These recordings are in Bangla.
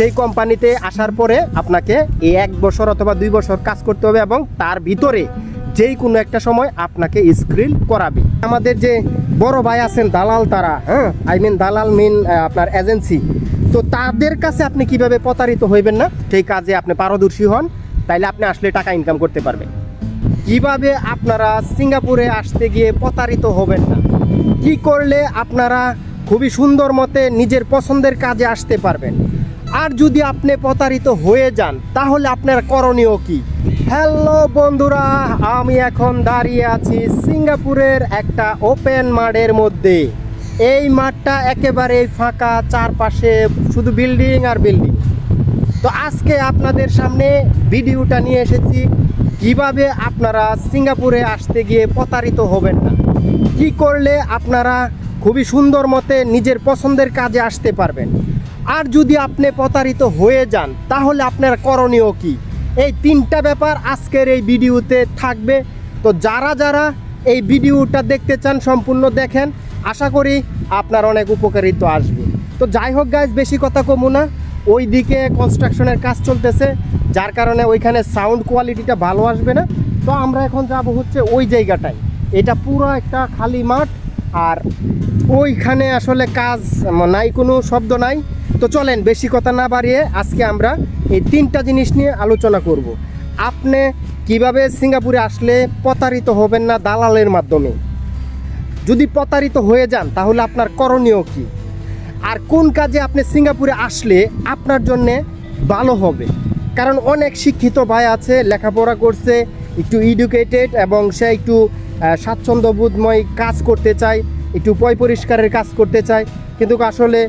সেই কোম্পানিতে আসার পরে আপনাকে এই 1 বছর অথবা 2 বছর কাজ করতে হবে এবং তার ভিতরে যেই কোনো একটা সময় আপনাকে স্ক্রিন করাবে। আমাদের যে বড় ভাই আছেন দালাল, তারা দালাল আপনার এজেন্সি, তো তাদের কাছে আপনি কিভাবে প্রতারিত হইবেন না, সেই কাজে আপনি পারদর্শী হন, তাইলে আপনি আসলে টাকা ইনকাম করতে পারবেন। কিভাবে আপনারা সিঙ্গাপুরে আসতে গিয়ে প্রতারিত হবেন না, কি করলে আপনারা খুবই সুন্দর মতে নিজের পছন্দের কাজে আসতে পারবেন, আর যদি আপনি প্রতারিত হয়ে যান তাহলে আপনার করণীয় কি। হ্যালো বন্ধুরা, আমি এখন দাঁড়িয়ে আছি সিঙ্গাপুরের একটা ওপেন মাঠের মধ্যে। এই মাঠটা একেবারে ফাঁকা, চারপাশে শুধু বিল্ডিং আর বিল্ডিং। তো আজকে আপনাদের সামনে ভিডিওটা নিয়ে এসেছি কিভাবে আপনারা সিঙ্গাপুরে আসতে গিয়ে প্রতারিত হবেন না, কি করলে আপনারা খুবই সুন্দর মতে নিজের পছন্দের কাজে আসতে পারবেন, আর যদি আপনি প্রতারিত হয়ে যান তাহলে আপনার করণীয় কি। এই 3টা ব্যাপার আজকের এই ভিডিওতে থাকবে। তো যারা যারা এই ভিডিওটা দেখতে চান সম্পূর্ণ দেখেন, আশা করি আপনার অনেক উপকারিত আসবে। তো যাই হোক গাইজ, বেশি কথা কমু না, ওইদিকে কনস্ট্রাকশনের কাজ চলতেছে, যার কারণে ওইখানে সাউন্ড কোয়ালিটিটা ভালো আসবে না। তো আমরা এখন যাব হচ্ছে ওই জায়গাটায়, এটা পুরো একটা খালি মাঠ, আর ওইখানে আসলে কাজ নাই, কোনো শব্দ নাই। তো চলেন বেশি কথা না বাড়িয়ে আজকে আমরা এই 3টা জিনিস নিয়ে আলোচনা করব। আপনি কিভাবে সিঙ্গাপুরে আসলে প্রতারিত হবেন না দালালের মাধ্যমে, যদি প্রতারিত হয়ে যান তাহলে আপনার করণীয় কি, আর কোন কাজে আপনি সিঙ্গাপুরে আসলে আপনার জন্যে ভালো হবে। কারণ অনেক শিক্ষিত ভাই আছে, লেখাপড়া করছে, একটু এডুকেটেড, এবং সে একটু স্বাচ্ছন্দ্যবোধময় কাজ করতে চায়, একটু পরিষ্কারের কাজ করতে চায়, কিন্তু আসলে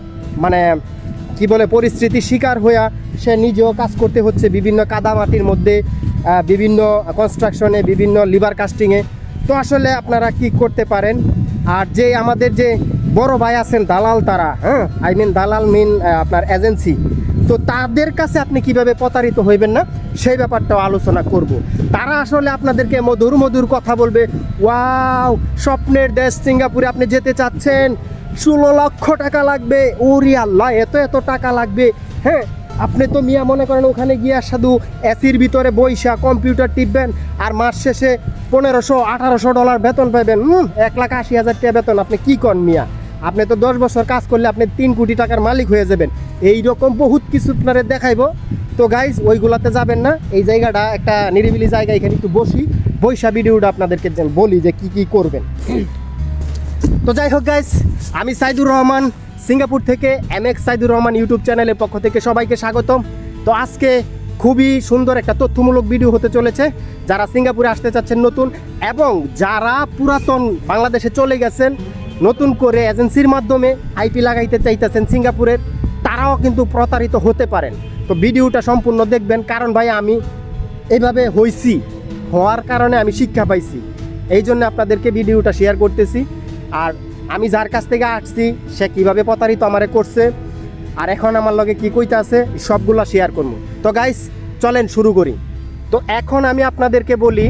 কি বলে পরিস্থিতির শিকার হইয়া সে নিজেও কাজ করতে হচ্ছে বিভিন্ন কাদামাটির মধ্যে, বিভিন্ন কনস্ট্রাকশনে, বিভিন্ন লিভার কাস্টিংয়ে। তো আসলে আপনারা কি করতে পারেন, আর যে আমাদের যে বড় ভাই আছেন দালাল, তারা দালাল আপনার এজেন্সি, তো তাদের কাছে আপনি কিভাবে প্রতারিত হইবেন না সেই ব্যাপারটাও আলোচনা করব। তারা আসলে আপনাদেরকে মধুর মধুর কথা বলবে, ওয়াও স্বপ্নের দেশ সিঙ্গাপুরে আপনি যেতে চাচ্ছেন, 16 লক্ষ টাকা লাগবে, ওরে আল্লাহ এত টাকা লাগবে। আপনি তো মিয়া মনে করেন ওখানে গিয়ে সাধু এসির ভিতরে বইসা কম্পিউটার টিপবেন, আর মাস শেষে $1500-1800 বেতন পাবেন, 1,80,000 টাকা বেতন। আপনি কি করেন মিয়া, আপনি তো 10 বছর কাজ করলে আপনি 3 কোটি টাকার মালিক হয়ে যাবেন। এইরকম বহুত কিছু আপনারা দেখাইব। তো গাইজ ওইগুলাতে যাবেন না, এই জায়গাটা একটা নিরিবিলি জায়গা, এখানে একটু বৈশা ভিডিওটা আপনাদেরকে বলি যে কি করবেন। তো যাই হোক গাইজ, আমি সাইদুর রহমান, সিঙ্গাপুর থেকে MX সাইদুর রহমান ইউটিউব চ্যানেলের পক্ষ থেকে সবাইকে স্বাগতম। তো আজকে খুবই সুন্দর একটা তথ্যমূলক ভিডিও হতে চলেছে। যারা সিঙ্গাপুরে আসতে চাচ্ছেন নতুন, এবং যারা পুরাতন বাংলাদেশে চলে গেছেন, নতুন করে এজেন্সির মাধ্যমে আইপি লাগাইতে চাইতেছেন সিঙ্গাপুরের, তারাও কিন্তু প্রতারিত হতে পারেন। তো ভিডিওটা সম্পূর্ণ দেখবেন, কারণ ভাই আমি এইভাবে হওয়ার কারণে আমি শিক্ষা পাইছি, এই জন্য আপনাদেরকে ভিডিওটা শেয়ার করতেছি। আর আমি যার কাছ থেকে আসছি সে কীভাবে প্রতারিত আমারে করছে, আর এখন আমার লগে কী কইতে আছে, সবগুলো শেয়ার করবো। তো গাইস চলেন শুরু করি। তো এখন আমি আপনাদেরকে বলি,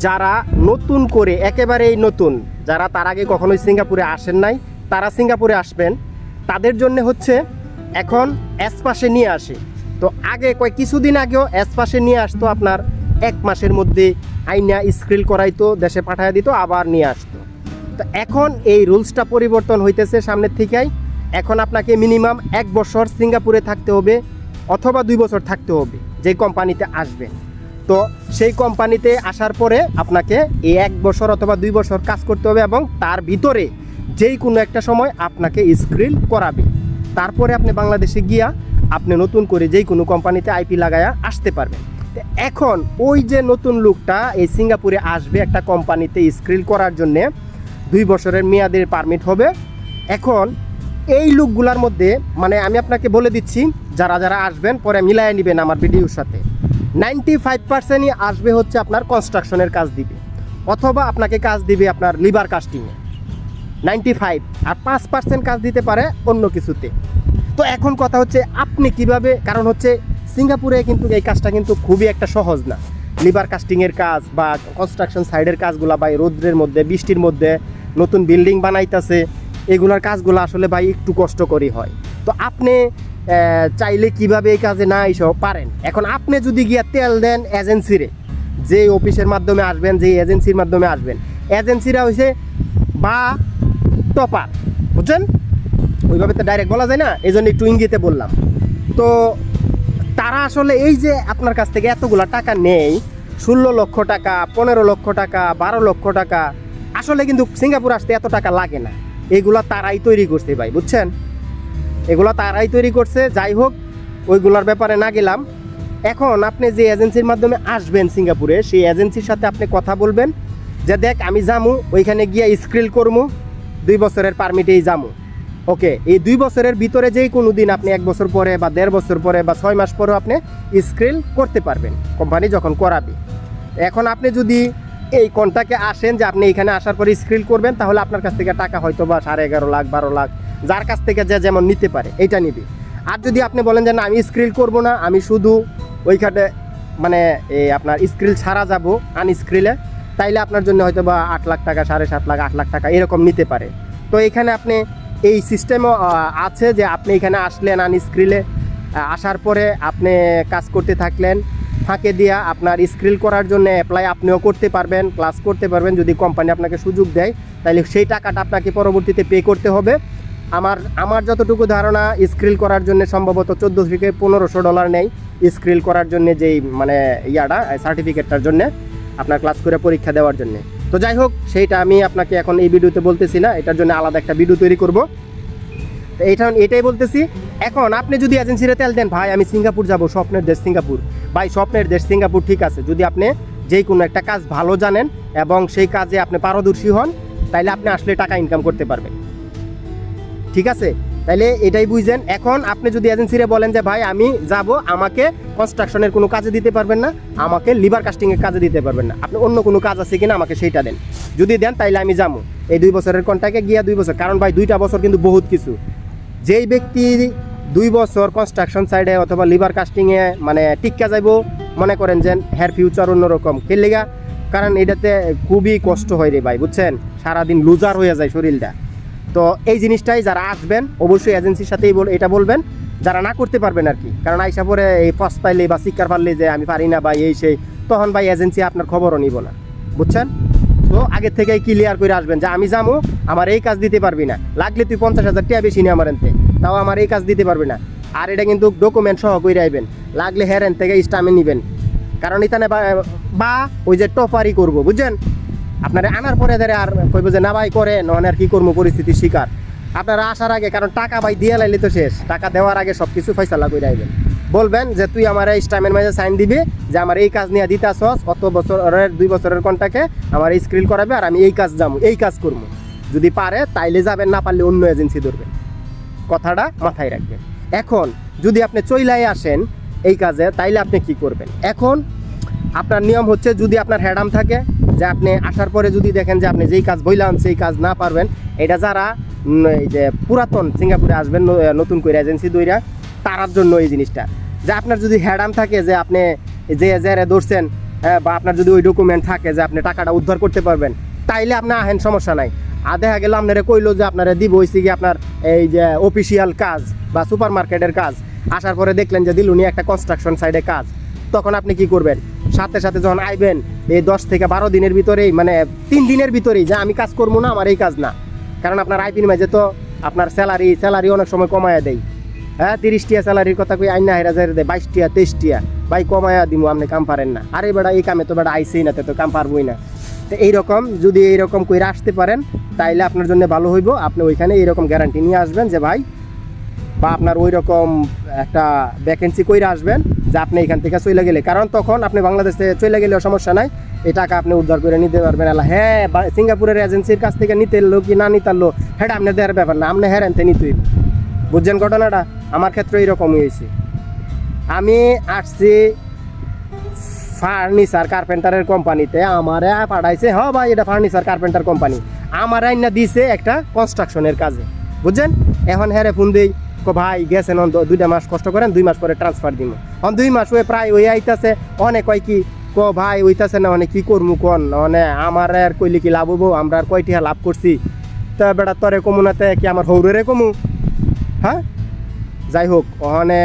যারা নতুন করে, একেবারেই নতুন, যারা তার আগে কখনোই সিঙ্গাপুরে আসেন নাই, তারা সিঙ্গাপুরে আসবেন, তাদের জন্য হচ্ছে এখন এসপাসে নিয়ে আসে। তো আগে কিছুদিন আগেও এসপাসে নিয়ে আসতো, আপনার 1 মাসের মধ্যে আইনা স্ক্রিল করাইতো, দেশে পাঠায় দিত, আবার নিয়ে আসতো। তো এখন এই রুলসটা পরিবর্তন হইতেছে সামনের থেকেই। এখন আপনাকে মিনিমাম 1 বছর সিঙ্গাপুরে থাকতে হবে, অথবা 2 বছর থাকতে হবে যেই কোম্পানিতে আসবেন। তো সেই কোম্পানিতে আসার পরে আপনাকে এই 1 বছর অথবা 2 বছর কাজ করতে হবে, এবং তার ভিতরে যেই কোনো একটা সময় আপনাকে স্ক্রিল করাবে। তারপরে আপনি বাংলাদেশে গিয়া আপনি নতুন করে যেই কোনো কোম্পানিতে আইপি লাগায়া আসতে পারবেন। তো এখন ওই যে নতুন লোকটা এই সিঙ্গাপুরে আসবে একটা কোম্পানিতে স্ক্রিল করার জন্যে 2 বছরের মেয়াদের পারমিট হবে। এখন এই লোকগুলার মধ্যে আমি আপনাকে বলে দিচ্ছি, যারা যারা আসবেন পরে মিলাইয়া নেবেন আমার ভিডিওর সাথে, 95%ই আসবে হচ্ছে আপনার কনস্ট্রাকশনের কাজ দিবে, অথবা আপনাকে কাজ দিবে আপনার লিভার কাস্টিংয়ে 95, আর 5% কাজ দিতে পারে অন্য কিছুতে। তো এখন কথা হচ্ছে আপনি কিভাবে, কারণ হচ্ছে সিঙ্গাপুরে কিন্তু এই কাজটা কিন্তু খুবই একটা সহজ না। লিভার কাস্টিংয়ের কাজ বা কনস্ট্রাকশন সাইডের কাজগুলো ভাই রোদ্রের মধ্যে, বৃষ্টির মধ্যে, নতুন বিল্ডিং বানাইতেছে, এগুলার কাজগুলো আসলে ভাই একটু কষ্টকরই হয়। তো আপনি চাইলে কিভাবে এই কাজে না এসব পারেন। এখন আপনি যদি গিয়া তেল দেন এজেন্সিরে, যে অফিসের মাধ্যমে আসবেন, যে এজেন্সির মাধ্যমে আসবেন, এজেন্সিরা হয়েছে বা টপার, বুঝছেন? ওইভাবে তো ডাইরেক্ট বলা যায় না, এই জন্য একটু ইঙ্গিতে বললাম। তো তারা আসলে এই যে আপনার কাছ থেকে এতগুলা টাকা নেই, 16 লক্ষ টাকা, 15 লক্ষ টাকা, 12 লক্ষ টাকা, আসলে কিন্তু সিঙ্গাপুর আসতে এত টাকা লাগে না। এগুলা তারাই তৈরি করছে ভাই, বুঝছেন? এগুলো তারাই তৈরি করছে। যাই হোক, ওইগুলোর ব্যাপারে না গেলাম। এখন আপনি যে এজেন্সির মাধ্যমে আসবেন সিঙ্গাপুরে, সেই এজেন্সির সাথে আপনি কথা বলবেন যে দেখ আমি যামু, ওইখানে গিয়ে স্ক্রিল করবো, 2 বছরের পারমিটেই যামু। ওকে, এই 2 বছরের ভিতরে যেই কোনো দিন আপনি 1 বছর পরে বা 1.5 বছর পরে বা 6 মাস পরেও আপনি স্ক্রিল করতে পারবেন, কোম্পানি যখন করাবে। এখন আপনি যদি এই কন্টাকে আসেন যে আপনি এখানে আসার পরে স্ক্রিল করবেন, তাহলে আপনার কাছ থেকে টাকা হয়তো বা 11.5 লাখ 12 লাখ, যার কাছ থেকে যে যেমন নিতে পারে এইটা নিবে। আর যদি আপনি বলেন যে না আমি স্ক্রিল করব না, আমি শুধু ওইখানে মানে আপনার স্ক্রিল ছাড়া যাব আনস্ক্রিলে, তাইলে আপনার জন্য হয়তো বা 8 লাখ টাকা, 7.5 লাখ, 8 লাখ টাকা এরকম নিতে পারে। তো এখানে আপনি এই সিস্টেমও আছে যে আপনি এখানে আসলেন আনস্ক্রিলে, আসার পরে আপনি কাজ করতে থাকলেন, ফাঁকে দিয়া আপনার স্ক্রিল করার জন্য অ্যাপ্লাই আপনিও করতে পারবেন, ক্লাস করতে পারবেন। যদি কোম্পানি আপনাকে সুযোগ দেয় তাহলে সেই টাকাটা আপনাকে পরবর্তীতে পে করতে হবে। আমার যতটুকু ধারণা, স্ক্রিল করার জন্য সম্ভবত 14 থেকে 1500 ডলার নেই স্ক্রিল করার জন্য, যেই মানে ইয়াটা সার্টিফিকেটটার জন্য আপনার ক্লাস করে পরীক্ষা দেওয়ার জন্য। তো যাই হোক, সেইটা আমি আপনাকে এখন এই ভিডিওতে বলতেছি না, এটার জন্য আলাদা একটা ভিডিও তৈরি করব। তো এটাই বলতেছি। এখন আপনি যদি এজেন্সিতে তেল দেন, ভাই আমি সিঙ্গাপুর যাব, স্বপ্নের দেশ সিঙ্গাপুর, ভাই স্বপ্নের দেশ সিঙ্গাপুর, ঠিক আছে। যদি আপনি যেই কোনো একটা কাজ ভালো জানেন এবং সেই কাজে আপনি পারদর্শী হন, তাইলে আপনি আসলে টাকা ইনকাম করতে পারবেন, ঠিক আছে? তাইলে এটাই বুঝছেন। এখন আপনি যদি এজেন্সিরে বলেন যে ভাই আমি যাব, আমাকে কনস্ট্রাকশনের কোনো কাজে দিতে পারবেন না, আমাকে লিভার কাস্টিংয়ের কাজে দিতে পারবেন না, আপনি অন্য কোনো কাজ আছে কিনা আমাকে সেইটা দেন। যদি দেন তাইলে আমি যাবো এই 2 বছরের কন্ট্রাক্টে গিয়া 2 বছর, কারণ ভাই 2টা বছর কিন্তু বহুত কিছু। যেই ব্যক্তি 2 বছর কনস্ট্রাকশন সাইডে অথবা লিভার কাস্টিংয়ে মানে টিক্কা যাইব, মনে করেন যে হেয়ার ফিউচার অন্যরকম খেললেগা, কারণ এটাতে খুবই কষ্ট হয় রে ভাই, বুঝছেন? সারাদিন লুজার হয়ে যায় শরীরটা। তো এই জিনিসটাই যারা আসবেন অবশ্যই এজেন্সির সাথেই এটা বলবেন, যারা না করতে পারবেন আর কি। কারণ আইসা পরে এই ফার্স্ট পাইলে বা শিক্ষার পারলে যে আমি পারি না ভাই এই সেই, তখন ভাই এজেন্সি আপনার খবরও নিব না, বুঝছেন? তো আগের থেকেই ক্লিয়ার করে আসবেন যে আমি যাবো, আমার এই কাজ দিতে পারবি না, লাগলে তুই 50,000 টাকা বেশি নি আমার এনতে, তাও আমার এই কাজ দিতে পারবি না। আর এটা কিন্তু ডকুমেন্ট সহ করে আইবেন, লাগলে হেরেন থেকে স্টামে নিবেন, কারণ এখানে বা ওই যে টপারি করবো, বুঝছেন? আপনারা আনার পরে ধরে আর কইব যে না ভাই করে নন, আর কি করবো, পরিস্থিতির শিকার। আপনারা আসার আগে, কারণ টাকা ভাই দিয়ে লাইলে তো শেষ, টাকা দেওয়ার আগে সব কিছু ফয়সালা করে আইবেন। বলবেন যে তুই আমার এই স্টামের মাঝে সাইন দিবি যে আমার এই কাজ নিয়ে দিতে আসস, অত বছরের 2 বছরের কন্ট্রাক্টে আমার এই স্ক্রিল করাবে, আর আমি এই কাজ যাবো, এই কাজ করবো। যদি পারে তাইলে যাবেন, না পারলে অন্য এজেন্সি ধরবেন, কথাটা মাথায় রাখবেন। এখন যদি আপনি চইলাই আসেন এই কাজে, তাইলে আপনি কি করবেন? এখন আপনার নিয়ম হচ্ছে, যদি আপনার হ্যাডাম থাকে যে আপনি আসার পরে যদি দেখেন যে আপনি যেই কাজ বইলাম সেই কাজ না পারবেন, এটা যারা এই যে পুরাতন সিঙ্গাপুরে আসবেন নতুন করে এজেন্সি দইরা, তারার জন্য এই জিনিসটা, যে আপনার যদি হ্যাডাম থাকে যে আপনি যে যারা ধরছেন, বা আপনার যদি ওই ডকুমেন্ট থাকে যে আপনি টাকাটা উদ্ধার করতে পারবেন, তাইলে আপনি আহেন, সমস্যা নাই। আর দেখা গেল আপনারা কইলো যে আপনারা দিব হয়েছে কি আপনার এই যে অফিসিয়াল কাজ বা সুপার মার্কেটের কাজ, আসার পরে দেখলেন যে দিলুনি একটা কনস্ট্রাকশন সাইডে কাজ, তখন আপনি কি করবেন? সাথে সাথে যখন আইবেন এই 10 থেকে 12 দিনের ভিতরেই, মানে 3 দিনের ভিতরেই, যে আমি কাজ করবো না, আমার এই কাজ না। কারণ আপনার আইপির মাঝে তো আপনার স্যালারি অনেক সময় কমায়া দেয়, হ্যাঁ 30 টিয়া স্যালারির কথা কই আইনা হেরা যায় দেয় 22 টিয়া 23 টিয়া, ভাই কমায়া দিমু, আপনি কাম পারেন না, আরে বেটা এই কামে তো বেটা আইসেই না, তো কাম পারবই না। তো এইরকম যদি এইরকম কইরা আসতে পারেন তাইলে আপনার জন্য ভালো হইব। আপনি ওইখানে এইরকম গ্যারান্টি নিয়ে আসবেন যে ভাই, বা আপনার ওই রকম একটা ভ্যাকেন্সি কইরা আসবেন যে আপনি এখান থেকে চলে গেলে, কারণ তখন আপনি বাংলাদেশে চলে গেলেও সমস্যা নাই, এই টাকা আপনি উদ্ধার করে নিতে পারবেন। হ্যাঁ, সিঙ্গাপুরের এজেন্সির কাছ থেকে নিতে এলো কি না নিতে এলো সেটা আপনার দেওয়ার ব্যাপার না, আপনি হেরেনতে নিতেই, বুঝছেন ঘটনাটা? আমার ক্ষেত্রে এইরকমই হয়েছে। আমি আসছি ফার্নিচার কার্পেন্টারের কোম্পানিতে, আমারে পাঠাইছে, হ্যাঁ ভাই এটা ফার্নিচার কার্পেন্টার কোম্পানি, আমার আইনা দিছে একটা কনস্ট্রাকশনের কাজে, বুঝছেন? এখন হ্যাঁ ফোন দিই, ভাই গেছেন 2 মাস কষ্ট করেন, 2 মাস পরে ট্রান্সফার দিব। 2 মাস হয়ে প্রায় ওই আইতাছে, অনেক কয় কি ভাই ওইতাছে না, অনেক কি করবো কন, মানে আমার আর কইলে কি লাভ হবো, আমরা আর কয়টিয়া লাভ করছি, তা বেটা তরে কমু নাতে কি আমার হৌরে কমু? হ্যাঁ যাই হোক ওখানে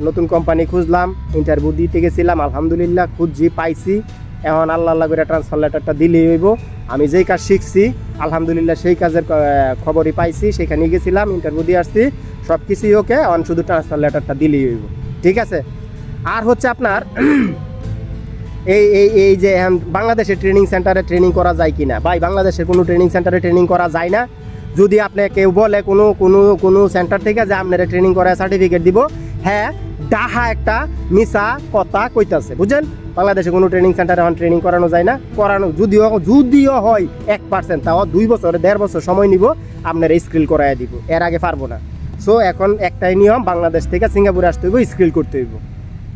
নতুন কোম্পানি খুঁজলাম, ইন্টারভিউ দিতে গেছিলাম, আলহামদুলিল্লাহ খুঁজছি, পাইছি। এখন আল্লাহ করে ট্রান্সফার লেটারটা দিলেই হইব। আমি যেই কাজ শিখছি আলহামদুলিল্লাহ সেই কাজের খবরই পাইছি, সেখানে গেছিলাম, ইন্টারভিউ দিয়ে আসছি, সব কিছুই ওকে। এখন শুধু ট্রান্সফার লেটারটা দিলেই হইব, ঠিক আছে। আর হচ্ছে আপনার এই এই এই যে এখন বাংলাদেশের ট্রেনিং সেন্টারে ট্রেনিং করা যায় কি না? ভাই বাংলাদেশের কোনো ট্রেনিং সেন্টারে ট্রেনিং করা যায় না। যদি আপনি কেউ বলে কোনো কোনো কোনো সেন্টার থেকে যে আপনারা ট্রেনিং করার সার্টিফিকেট দিব, হ্যাঁ ডাহা একটা মিছা কথা কইতাছে, বুঝছেন। বাংলাদেশে কোনো ট্রেনিং সেন্টারে এখন ট্রেনিং করানো যায় না। করানো যদিও হয় 1%, তাও 2 বছর 1.5 বছর সময় নিব আপনার স্কিল করাই দিব, এর আগে পারবো না। সো এখন একটাই নিয়ম, বাংলাদেশ থেকে সিঙ্গাপুরে আসতে হইব, স্কিল করতে হইব।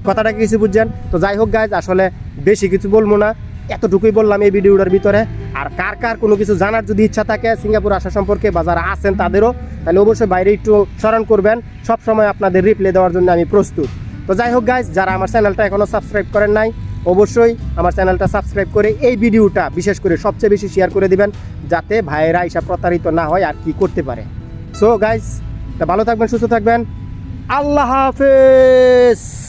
কথাটা কিছু বুঝছেন তো? যাই হোক গাইজ, আসলে বেশি কিছু বলবো না, এতটুকুই বললাম এই ভিডিওটার ভিতরে। আর কার কার কোনো কিছু জানার যদি ইচ্ছা থাকে সিঙ্গাপুর আসা সম্পর্কে বা যারা আছেন তাদেরও, তাহলে অবশ্যই বাইরে একটু স্মরণ করবেন, সব সময় আপনাদের রিপ্লাই দেওয়ার জন্য আমি প্রস্তুত। তো যাই হোক গাইজ, যারা আমার চ্যানেলটা এখনও সাবস্ক্রাইব করেন নাই অবশ্যই আমার চ্যানেলটা সাবস্ক্রাইব করে এই ভিডিওটা বিশেষ করে সবচেয়ে বেশি শেয়ার করে দিবেন, যাতে ভাইয়েরা এসব প্রতারিত না হয় আর কি করতে পারে। সো গাইজ, তা ভালো থাকবেন, সুস্থ থাকবেন, আল্লাহ হাফেজ।